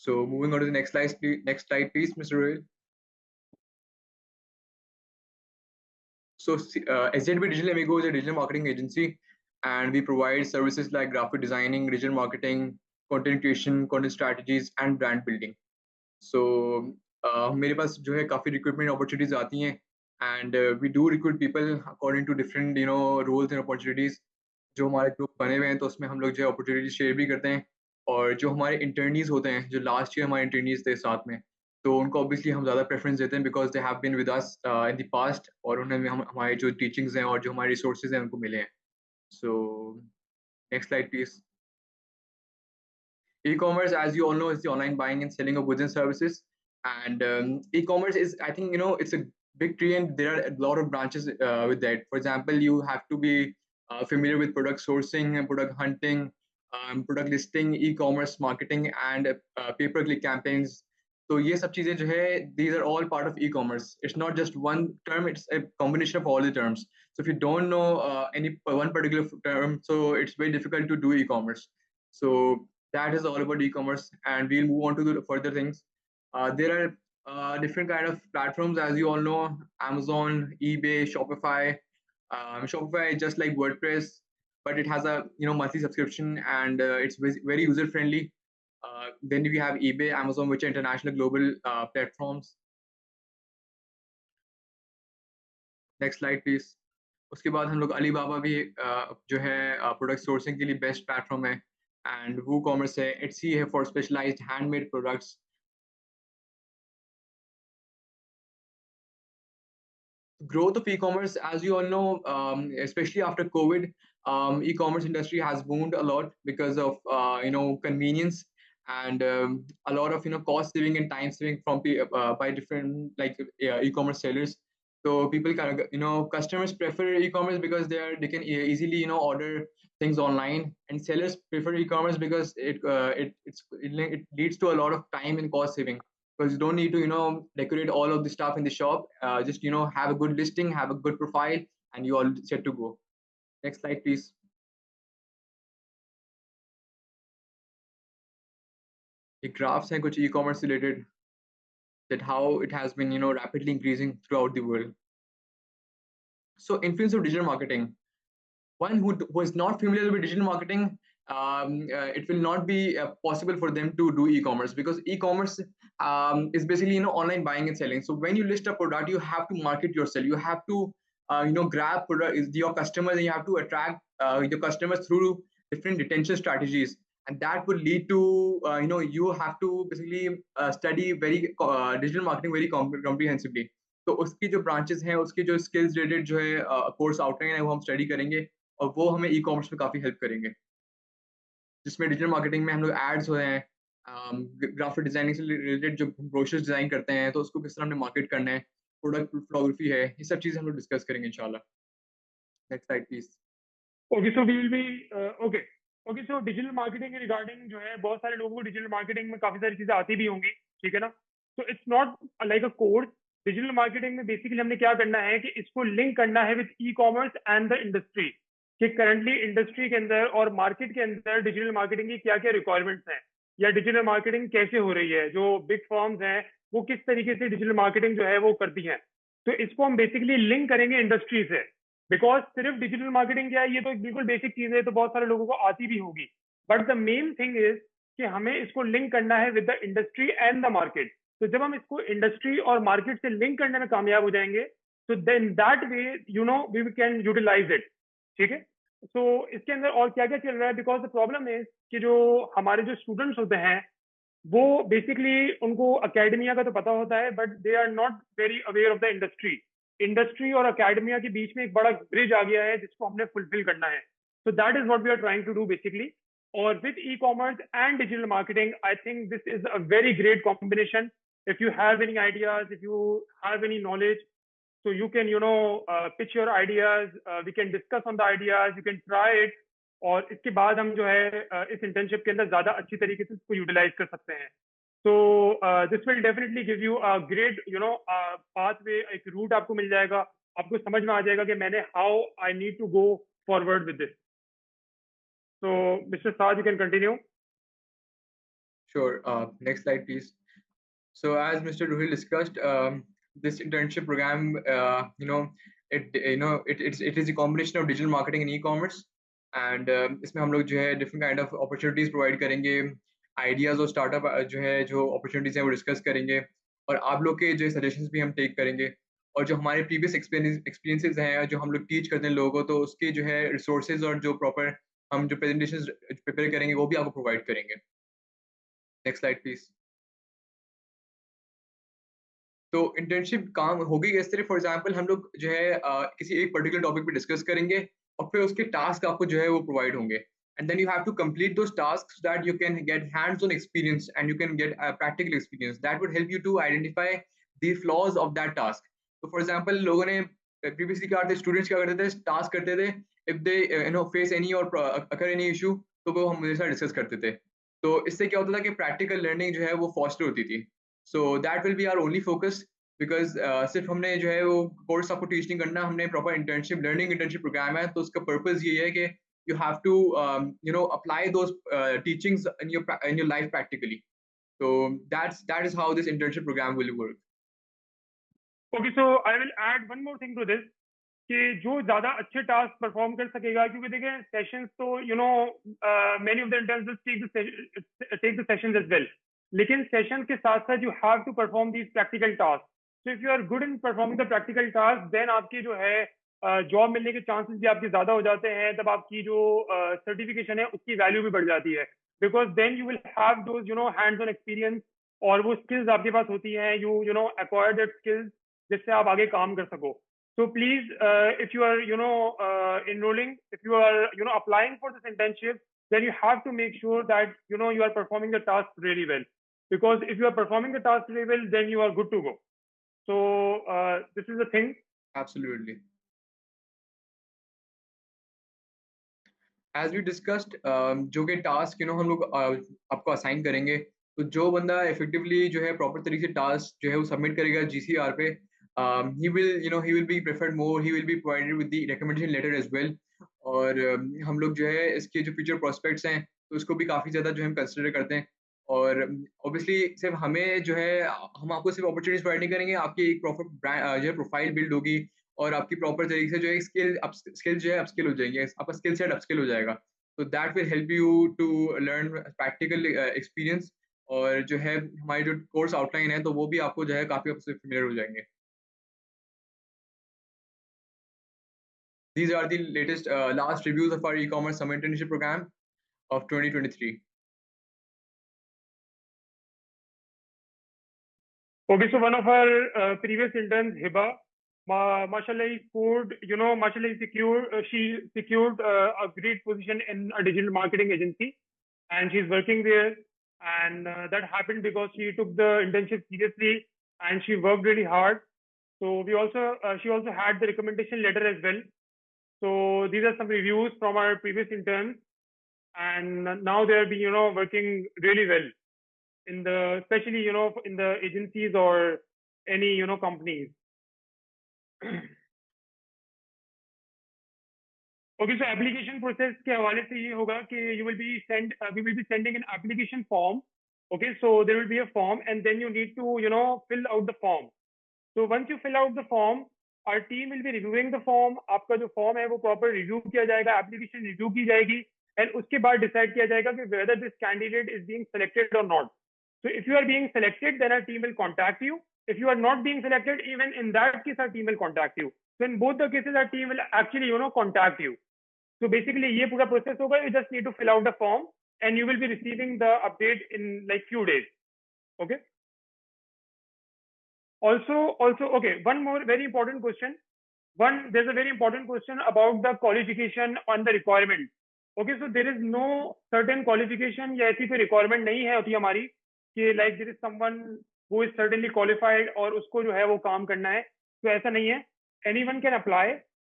So moving on to the next slide, please, Mr. Royal. So SZB Digital Amigo is a digital marketing agency, and we provide services like graphic designing, digital marketing, content creation, content strategies, and brand building. So मेरे पास जो है काफ़ी recruitment opportunities आती हैं, and we do recruit people according to different roles and opportunities. जो हमारे group बने हुए हैं तो उसमें हम लोग जो है अपॉर्चुनिटी शेयर भी करते हैं, और जो हमारे इंटर्नीज होते हैं, जो लास्ट ईयर हमारे इंटर्नीज थे साथ में, तो उनको ऑब्वियसली हम ज़्यादा प्रेफरेंस देते हैं because they have been with us in the past, और उन्होंने हमारे जो टीचिंग्स हैं और जो हमारे रिसोर्सेज हैं उनको मिले हैं। So next slide please. E-commerce, as you all know, is the online buying and selling of goods and services. And e-commerce is, I think, it's a big tree, and there are a lot of branches with that. For example, you have to be familiar with product sourcing and product hunting, product listing, e-commerce marketing, and pay-per-click campaigns. So ये सब चीजें जो है, these are all part of e-commerce. It's not just one term; it's a combination of all the terms. So if you don't know any one particular term, so it's very difficult to do e-commerce. So that is all about e-commerce, and we'll move on to the further things. There are different kind of platforms, as you all know: Amazon, eBay, Shopify. Shopify is just like WordPress, but it has a monthly subscription, and it's very user friendly. Then we have eBay, Amazon, which are international global platforms. Next slide, please. उसके बाद हम लोग Alibaba भी जो है product sourcing के लिए best platform है, एंड वो कॉमर्स है, एटसी है for specialised handmade products. Growth of e-commerce, as you all know, especially after COVID, e-commerce industry has boomed a lot because of convenience, and a lot of cost saving and time saving from by different like e-commerce sellers. So people kind of customers prefer e-commerce because they can easily order things online, and sellers prefer e-commerce because it leads to a lot of time and cost saving, because you don't need to decorate all of the stuff in the shop. Just have a good listing, have a good profile, and you all set to go. Next slide, please. The graphs हैं कुछ e-commerce related, that how it has been rapidly increasing throughout the world. So influence of digital marketing. One who is not familiar with digital marketing, it will not be possible for them to do e-commerce, because e-commerce is basically online buying and selling. So when you list a product, you have to market yourself. You have to grab your customers, and you have to attract your customers through different retention strategies, and that would lead to you have to basically study very digital marketing very comprehensively. तो उसकी जो branches हैं, उसकी जो skills related जो है course outline है, वो हम स्टडी करेंगे, और वो हमें ई-कॉमर्स में काफ़ी हेल्प करेंगे, जिसमें डिजिटल मार्केटिंग में हम लोग एड्स हो रहे हैं, ग्राफिक डिजाइनिंग से रिलेटेड जो ब्रोशर्स डिजाइन करते हैं, तो उसको किस तरह हमने मार्केट करना है, प्रोडक्ट फोटोग्राफी है, ये सब चीज़ हम लोग डिस्कस करेंगे इंशाल्लाह. Next slide please. Okay, so we will be okay, so digital marketing regarding जो है, बहुत सारे लोगों को digital marketing में काफी सारी चीजें आती भी होंगी, ठीक है ना. So it's not like a course. Digital marketing में basically हमने क्या करना है कि इसको लिंक करना है with e-commerce and the industry, कि currently industry के अंदर और market के अंदर digital marketing की क्या क्या requirements हैं, या digital marketing कैसे हो रही है, जो big firms हैं वो किस तरीके से digital marketing जो है वो करती हैं. तो इसको हम basically link करेंगे industry से, बिकॉज सिर्फ डिजिटल मार्केटिंग क्या है, ये तो एक बिल्कुल बेसिक चीज है, तो बहुत सारे लोगों को आती भी होगी, but the main thing is कि हमें इसको लिंक करना है with the industry and the market. तो जब हम इसको इंडस्ट्री और मार्केट से लिंक करने में कामयाब हो जाएंगे, तो then that way we can utilise it, ठीक है. सो इसके अंदर और क्या क्या चल रहा है, बिकॉज द प्रॉब्लम इज कि जो हमारे जो स्टूडेंट्स होते हैं वो बेसिकली उनको अकेडमिया का तो पता होता है, but they are not very aware of the industry. Industry और अकेडमिया के बीच में एक बड़ा ब्रिज आ गया है जिसको हमने फुलफिल करना है. So that is what we are trying to do basically. और with e commerce and digital marketing, I think this is a very great combination. If you have any ideas, if you have any knowledge, so you can pitch your ideas, we can discuss on the ideas, you can try it, और इसके बाद हम जो है इस internship के अंदर ज्यादा अच्छी तरीके से इसको यूटिलाइज कर सकते हैं. So this will definitely give you a great pathway, एक रूट आपको मिल जाएगा, आपको समझ में आ जाएगा कि मैंने how I need to go forward with this. So Mr. Saad, you can continue. Sure. Next slide, please. So as Mr. Ruhil discussed, this internship program, it is a combination of digital marketing and e-commerce, and इसमें हम लोग जो है different kind of opportunities provide करेंगे, ideas और startup जो है जो opportunities हैं वो discuss करेंगे, और आप लोग के जो suggestions भी हम take करेंगे, और जो हमारे previous experiences हैं जो हम लोग teach करते हैं लोगों को, तो उसके जो है resources और जो proper हम जो presentations prepare करेंगे वो भी आपको provide करेंगे. Next slide, please. तो इंटर्नशिप काम होगी इस तरह, फॉर एग्जांपल हम लोग जो है किसी एक पर्टिकुलर टॉपिक पे डिस्कस करेंगे, और फिर उसके टास्क आपको जो है वो प्रोवाइड होंगे, and then you have to complete those tasks so that you can get hands on experience and you can get practical experience that would help you to identify the flaws of that task. तो for example लोगों ने previously क्या करते, students क्या करते थे, task करते थे, इफ दे फेस एनी और अकर एनी इशू, तो वो हम मेरे साथ डिस्कस करते थे. तो इससे क्या होता था कि प्रैक्टिकल लर्निंग जो है वो फॉस्टर होती थी. So that will be our only focus, because सिर्फ हमने जो है वो कोर्स आपको टीच नहीं करना, हमने proper internship learning internship programme है, तो उसका पर्पस ये है कि you have to apply those teachings in your life practically. So that is how this internship program will work. Okay, so I will add one more thing to this कि जो ज्यादा अच्छे टास्क परफॉर्म कर सकेगा, क्योंकि देखें sessions तो many of the interns take the sessions as well, लेकिन सेशन के साथ साथ you have to perform these practical tasks. So if you are good in performing the practical tasks, then आपकी जो है जॉब मिलने के चांसेस भी आपके ज्यादा हो जाते हैं, तब आपकी जो सर्टिफिकेशन है उसकी वैल्यू भी बढ़ जाती है, because then you will have those hands on experience, और वो स्किल्स आपके पास होती हैं, यू एक्वायर दैट स्किल्स जिससे आप आगे काम कर सको. So please, if you are, enrolling, if you are, applying for this internship, then you have to make sure that, you are performing the task really well. Because if you are performing the task really well, then you are good to go. So this is the thing. Absolutely. As we discussed, जो कि task हम लोग आपको assign करेंगे, तो जो बंदा effectively जो है प्रॉपर तरीके से टास्क जो है वो सबमिट करेगा जीसीआर पे, he will be preferred more, he will be provided with the recommendation letter as well. और हम लोग जो है इसके जो फ्यूचर प्रोस्पेक्ट्स हैं तो उसको भी काफ़ी ज़्यादा जो हम कंसिडर करते हैं, और ऑब्वियसली सिर्फ हमें जो है हम आपको सिर्फ अपॉर्चुनिटीज प्रोवाइड नहीं करेंगे, आपकी एक प्रॉपर जो है प्रोफाइल बिल्ड होगी, और आपकी प्रॉपर तरीके से जो है स्किल जो है अपस्किल हो जाएंगे, आपका स्किल सेट अपस्किल हो जाएगा. तो that will help you to learn practical experience, और जो है हमारी जो कोर्स आउटलाइन है तो वो भी आपको जो है काफ़ी फेमिलियर हो जाएंगे. These are the latest last reviews of our e-commerce summer internship program of 2023. Okay, so one of our previous interns, Hiba, mashallah, she secured a great position in a digital marketing agency, and she's working there. And that happened because she took the internship seriously and she worked really hard. So she also had the recommendation letter as well. So these are some reviews from our previous interns, and now they're being, working really well in especially, in the agencies or any, companies. Okay, so application process के हवाले से ये होगा कि we will be sending an application form. Okay, so there will be a form, and then you need to, fill out the form. So once you fill out the form, our team will be reviewing the form. आपका जो form है वो proper review किया जाएगा, application review की जाएगी, and उसके बाद decide किया जाएगा कि whether this candidate is being selected or not. So if you are being selected, then our team will contact you. If you are not being selected, even in that case, our team will contact you. So in both the cases, our team will actually, contact you. So basically, ये पूरा process होगा. You just need to fill out the form, and you will be receiving the update in like few days. Okay. Also, okay, one more very important question. There's a very important question about the qualification on the requirement. Okay, so there is no certain qualification या ऐसी कोई requirement नहीं है होती हमारी कि like there is someone who is certainly qualified और उसको जो है वो काम करना है, तो ऐसा नहीं है. Anyone can apply.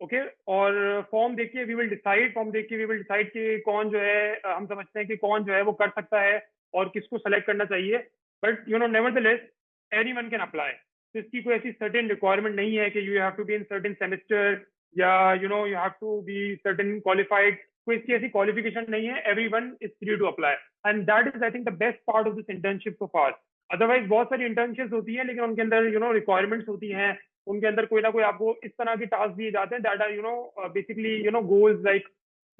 Okay, और फॉर्म देखिए we will decide कि कौन जो है हम समझते हैं कि कौन जो है वो कर सकता है और किसको select करना चाहिए. But nevertheless, anyone can apply. तो इसकी कोई ऐसी सर्टेन रिक्वायरमेंट नहीं है कि you have to be in certain semester या you have to be certain qualified. कोई इसकी ऐसी क्वालिफिकेशन नहीं है. Everyone is free to apply. And that is I think the best part of this internship so far. Otherwise बहुत सारी internships होती हैं लेकिन उनके अंदर रिक्वायरमेंट्स होती हैं, उनके अंदर कोई ना कोई आपको इस तरह के टास्क दिए जाते हैं that are basically goals like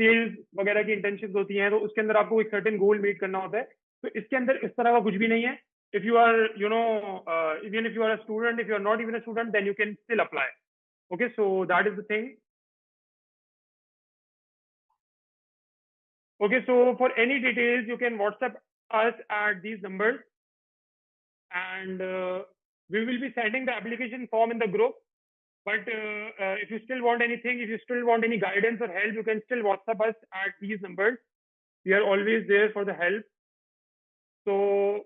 sales वगैरह की इंटर्नशिप्स होती हैं, तो उसके अंदर आपको एक सर्टेन गोल मीट करना होता है. तो इसके अंदर इस तरह का कुछ भी नहीं है. if you are even if you are a student, if you are not even a student, then you can still apply. Okay, so that is the thing. Okay, so for any details you can WhatsApp us at these numbers, and we will be sending the application form in the group. But if you still want anything, if you still want any guidance or help, you can still WhatsApp us at these numbers. We are always there for the help. So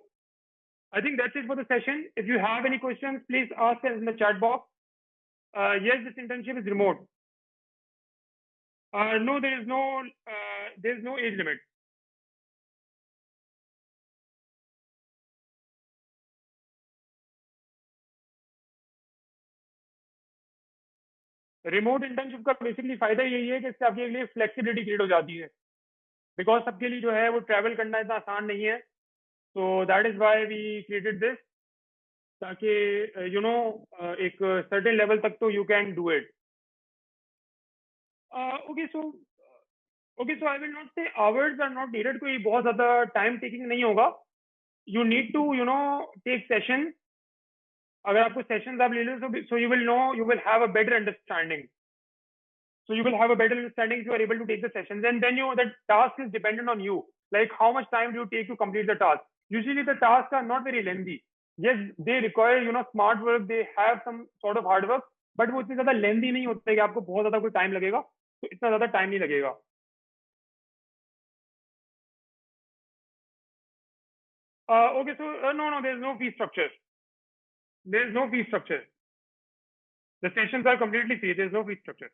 I think that's it for the session. If you have any questions, please ask us in the chat box. Yes, this internship is remote. No, there is no age limit. Remote internship का basically फायदा यही है कि इससे आपके लिए flexibility create हो जाती है, बिकॉज सबके लिए जो है वो ट्रैवल करना इतना आसान नहीं है. So that is why we created this, ताकि एक सर्टेन लेवल तक तो you can do it. Okay so I will not say hours are not needed. कोई बहुत ज्यादा टाइम टेकिंग नहीं होगा. You need to take session. अगर आपको सेशंस आप ले लो so you will have a better understanding. So you will have a better understanding if you are able to take the sessions, and then the task is dependent on you. Like how much time do you take to complete the task? Usually the tasks are not very lengthy. Yes, they require smart work, they have some sort of hard work, but वो इतने ज्यादा lengthy नहीं होते कि आपको बहुत ज्यादा कोई time लगेगा. तो इतना ज्यादा time नहीं लगेगा. Okay, so no, there is no fee structure. There is no fee structure. The sessions are completely free. There is no fee structure.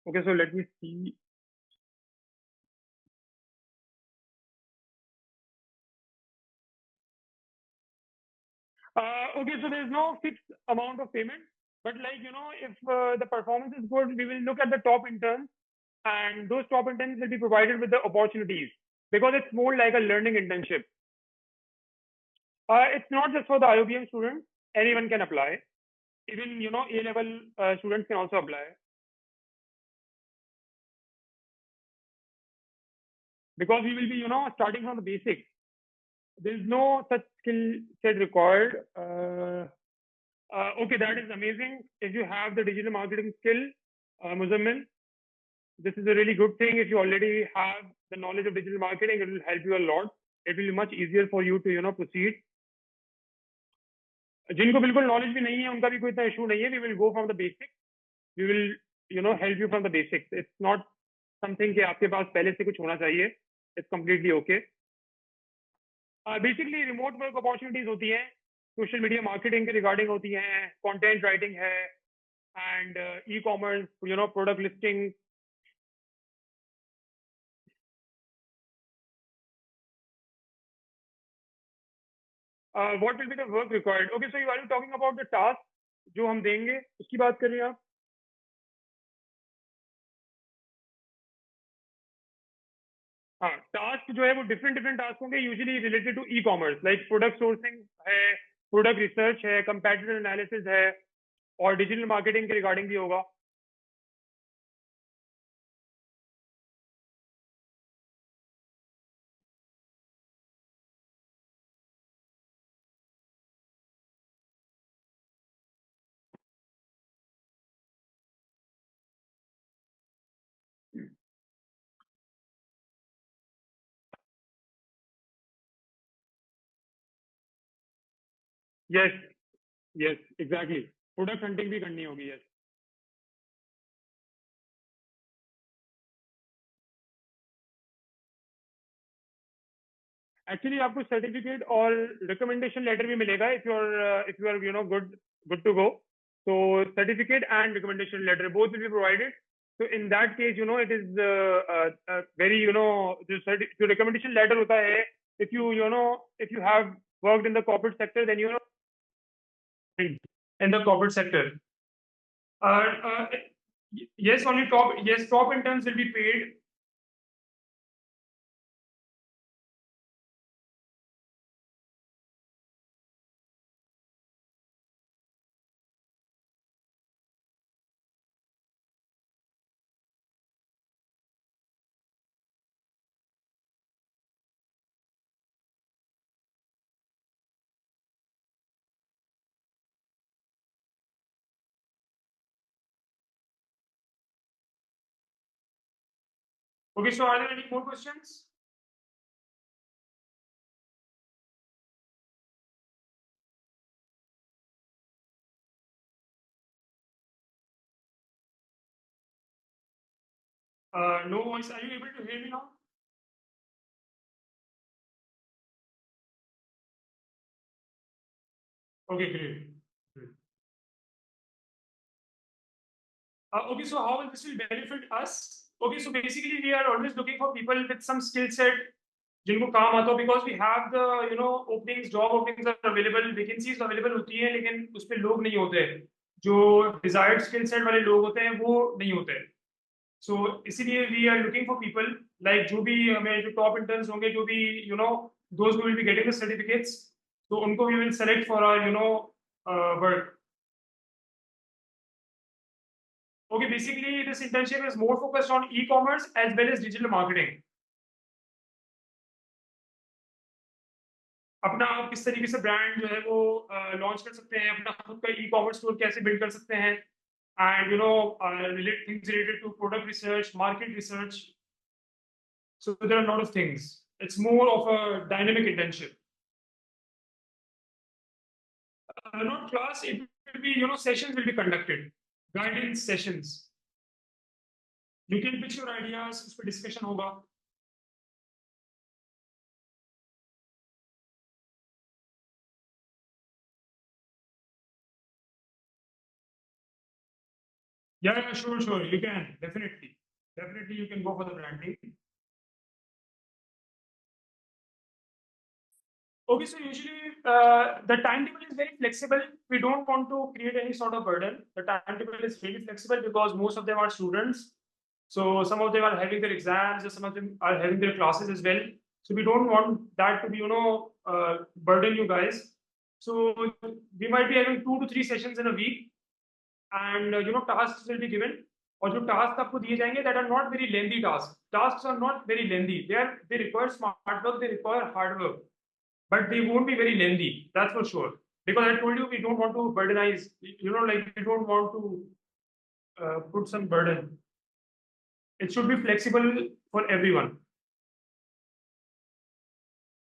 Okay, so let me see. Okay, so there is no fixed amount of payment, but if the performance is good, we will look at the top interns, and those top interns will be provided with the opportunities, because it's more like a learning internship. It's not just for the IOBM students. Anyone can apply. Even A-level students can also apply, because we will be starting from the basics. There is no such skill set required. Okay, that is amazing. If you have the digital marketing skill, Muzammil, this is a really good thing. If you already have the knowledge of digital marketing, it will help you a lot. It will be much easier for you to proceed. जिनको बिल्कुल knowledge भी नहीं है, उनका भी कोई इतना issue नहीं है. We will go from the basics. We will help you from the basics. It's not something कि आपके पास पहले से कुछ होना चाहिए. It's completely okay. Basically remote work opportunities होती हैं, social media marketing के regarding होती हैं, content writing है, and e-commerce, product listing. What will be the work required? Okay, so you are talking about the task जो हम देंगे, उसकी बात कर रहे हैं आप? हाँ, टास्क जो है वो डिफरेंट टास्क होंगे, usually related to e commerce, like product sourcing है, प्रोडक्ट रिसर्च है, कंपैटिटिव एनालिसिस है, और डिजिटल मार्केटिंग के रिगार्डिंग भी होगा. यस एग्जैक्टली, प्रोडक्ट हंटिंग भी करनी होगी. यस, एक्चुअली आपको सर्टिफिकेट और रिकमेंडेशन लेटर भी मिलेगा if you are good to go. So certificate and recommendation letter both will be provided. So in that case, it is very जो recommendation letter होता है, if you have worked in the corporate sector, then in the corporate sector. Yes, only top interns will be paid. Okay, so are there any more questions? No voice. Are you able to hear me now? Okay, great. Great. Okay, so how will this will benefit us? Okay, so basically we are always looking for people with some skill set जिनको काम आता हो because we have the openings, job openings are available, vacancies available होती है लेकिन उस पे लोग नहीं होते जो desired skill set वाले लोग होते हैं वो नहीं होते so इसीलिए we are looking for people like जो भी हमें जो top interns होंगे जो भी those who will be getting the certificates तो उनको we will select for our work. Okay, basically this internship is more focused on e-commerce as well as digital marketing. अपना आप किस तरीके से ब्रांड जो है वो लॉन्च कर सकते हैं अपना खुद का ई-कॉमर्स स्टोर कैसे बिल्ड कर सकते हैं and related things related to product research market research so there are a lot of things it's more of a dynamic internship not class it will be sessions will be conducted guidance sessions you can pitch your ideas उस पर discussion होगा yeah sure you can definitely you can go for the branding. Okay, so usually the timetable is very flexible. We don't want to create any sort of burden. The timetable is really flexible because most of them are students. So some of them are having their exams, and some of them are having their classes as well. So we don't want that to be, burden you guys. So we might be having 2 to 3 sessions in a week, and tasks will be given. और जो tasks आपको दिए जाएंगे that are not very lengthy tasks. Tasks are not very lengthy. They require smart work. They require hard work but they won't be very lengthy. That's for sure. Because I told you we don't want to burdenize. Like we don't want to put some burden. It should be flexible for everyone.